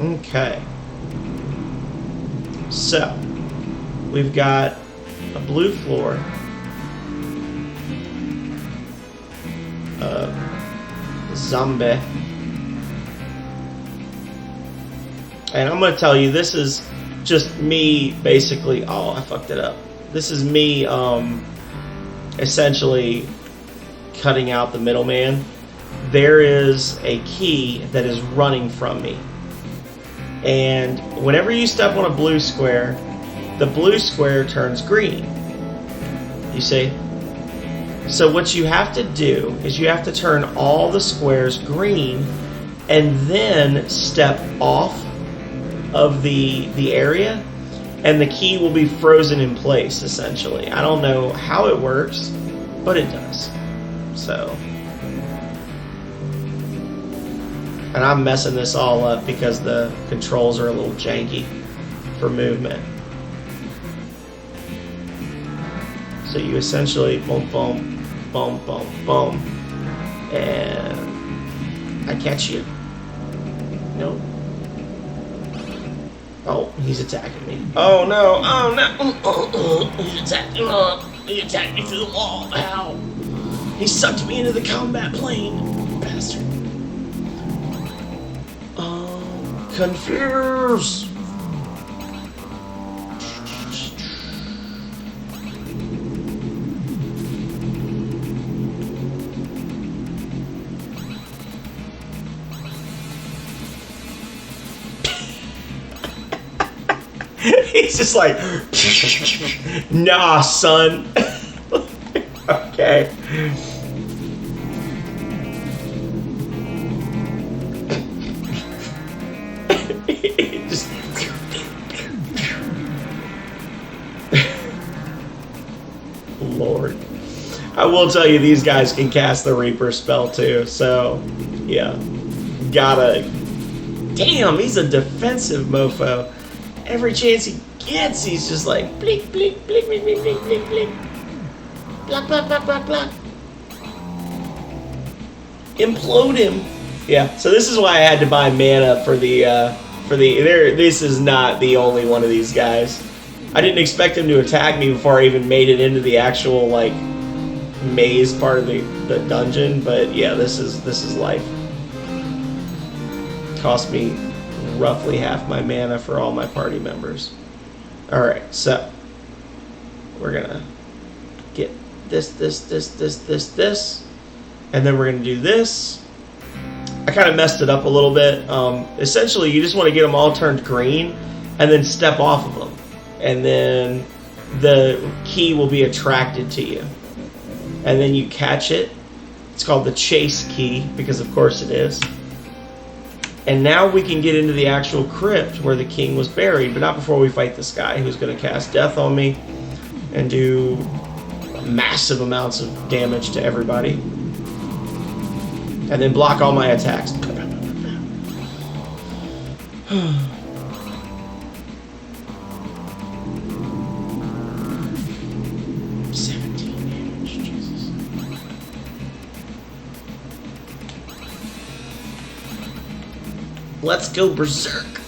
Okay. So, we've got a blue floor, a zombie, and I'm going to tell you, this is just me basically. Oh, I fucked it up. This is me essentially cutting out the middleman. There is a key that is running from me. And whenever you step on a blue square, the blue square turns green. You see? So what you have to do is you have to turn all the squares green and then step off of the area, and the key will be frozen in place, essentially. I don't know how it works, but it does. So... and I'm messing this all up because the controls are a little janky for movement. So you essentially boom, boom, boom, boom, boom, and I catch you. Nope. Oh, he's attacking me. Oh no! Oh no! He attacked me. He attacked me through the wall. Ow! He sucked me into the combat plane. Bastard. Confuse. He's just like, nah, son. Okay. Just... Lord. I will tell you, these guys can cast the Reaper spell too, so yeah. Gotta... Damn, he's a defensive mofo. Every chance he gets, he's just like blink, blink, blink, blink, blink, blink, blink, blink. Block, block, block, block, block. Implode him. Yeah, so this is why I had to buy mana for the this is not the only one of these guys. I didn't expect him to attack me before I even made it into the actual like maze part of the dungeon, but yeah, this is life. Cost me roughly half my mana for all my party members. Alright, so we're gonna get this, and then we're gonna do this. I kind of messed it up a little bit. Essentially, you just want to get them all turned green and then step off of them. And then the key will be attracted to you. And then you catch it. It's called the chase key, because of course it is. And now we can get into the actual crypt where the king was buried, but not before we fight this guy who's going to cast death on me and do massive amounts of damage to everybody. And then block all my attacks. 17 damage, Jesus. Let's go berserk.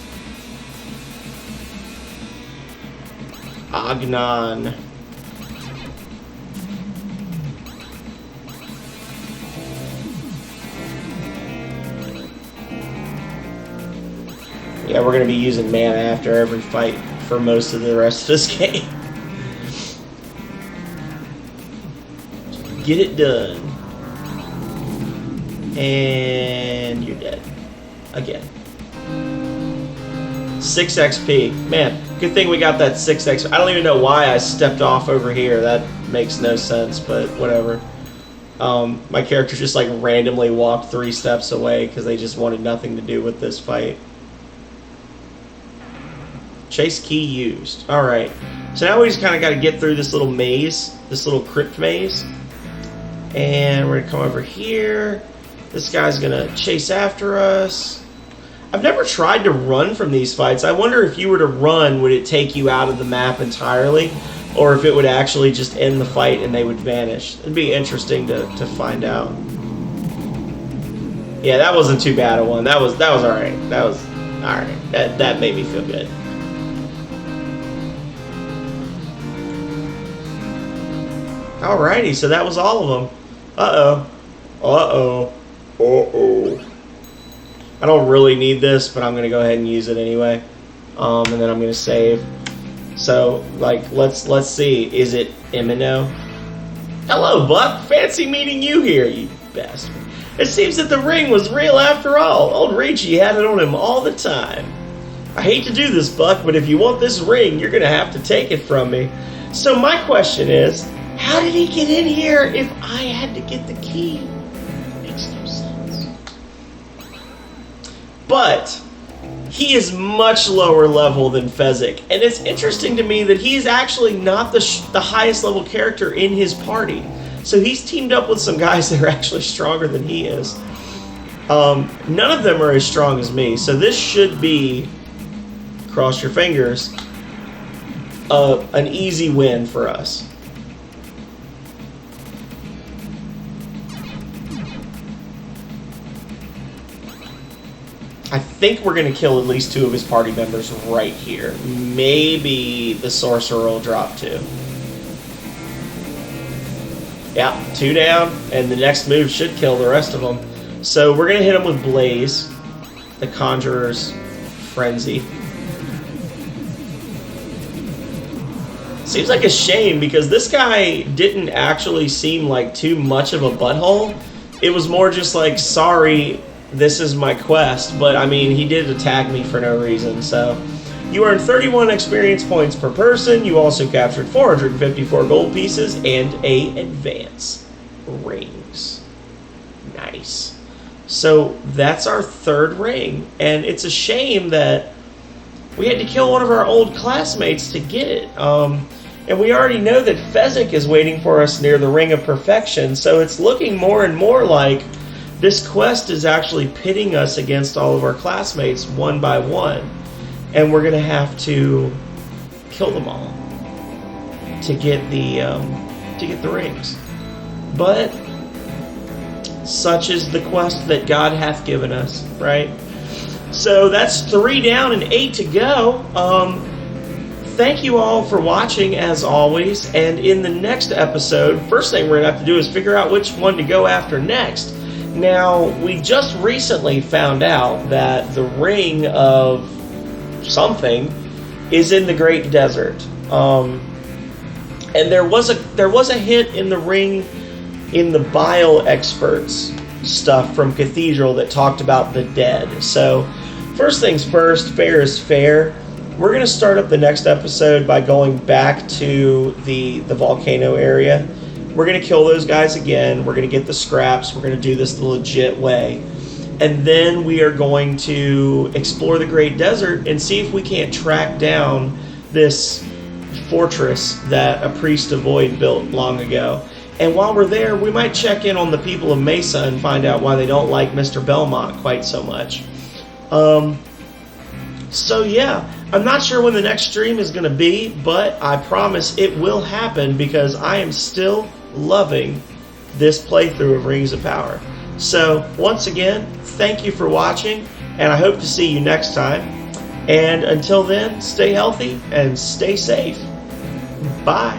Agnon. Yeah, we're going to be using mana after every fight for most of the rest of this game. Get it done. And you're dead. Again. 6 XP. Man, good thing we got that 6 XP. I don't even know why I stepped off over here. That makes no sense, but whatever. My character just like randomly walked 3 steps away because they just wanted nothing to do with this fight. Chase key used. Alright. So now we just kind of got to get through this little maze. This little crypt maze. And we're going to come over here. This guy's going to chase after us. I've never tried to run from these fights. I wonder if you were to run, would it take you out of the map entirely? Or if it would actually just end the fight and they would vanish. It'd be interesting to find out. Yeah, that wasn't too bad a one. That was alright. That was alright. That made me feel good. Alrighty, so that was all of them. Uh-oh. Uh-oh. Uh-oh. I don't really need this, but I'm going to go ahead and use it anyway. And then I'm going to save. So, like, let's see. Is it Imino? Hello, Buck. Fancy meeting you here, you bastard. It seems that the ring was real after all. Old Richi had it on him all the time. I hate to do this, Buck, but if you want this ring, you're going to have to take it from me. So my question is, how did he get in here if I had to get the key? Makes no sense. But he is much lower level than Fezzik, and it's interesting to me that he's actually not the highest level character in his party. So he's teamed up with some guys that are actually stronger than he is. None of them are as strong as me, so this should be, cross your fingers, an easy win for us. I think we're going to kill at least 2 of his party members right here. Maybe the sorcerer will drop 2. Yeah, 2 down, and the next move should kill the rest of them. So we're going to hit him with Blaze, the Conjurer's Frenzy. Seems like a shame because this guy didn't actually seem like too much of a butthole. It was more just like, sorry, this is my quest, but I mean, he did attack me for no reason, so. You earned 31 experience points per person. You also captured 454 gold pieces and a advance rings. Nice. So that's our 3rd ring, and it's a shame that we had to kill one of our old classmates to get it. And we already know that Fezzik is waiting for us near the Ring of Perfection, so it's looking more and more like this quest is actually pitting us against all of our classmates one by one. and we're going to have to kill them all to get the rings. But such is the quest that God hath given us, right? So that's 3 down and 8 to go. Thank you all for watching, as always. And in the next episode, first thing we're going to have to do is figure out which one to go after next. Now, we just recently found out that the ring of something is in the Great Desert. And there was a hint in the ring in the Bile Experts stuff from Cathedral that talked about the dead. So, first things first, fair is fair. We're going to start up the next episode by going back to the volcano area. We're going to kill those guys again. We're going to get the scraps. We're going to do this the legit way. And then we are going to explore the Great Desert and see if we can't track down this fortress that a priest of Void built long ago. And while we're there, we might check in on the people of Mesa and find out why they don't like Mr. Belmont quite so much. So yeah, I'm not sure when the next stream is going to be, but I promise it will happen because I am still loving this playthrough of Rings of Power. So once again, thank you for watching, and I hope to see you next time. And until then, stay healthy and stay safe. Bye.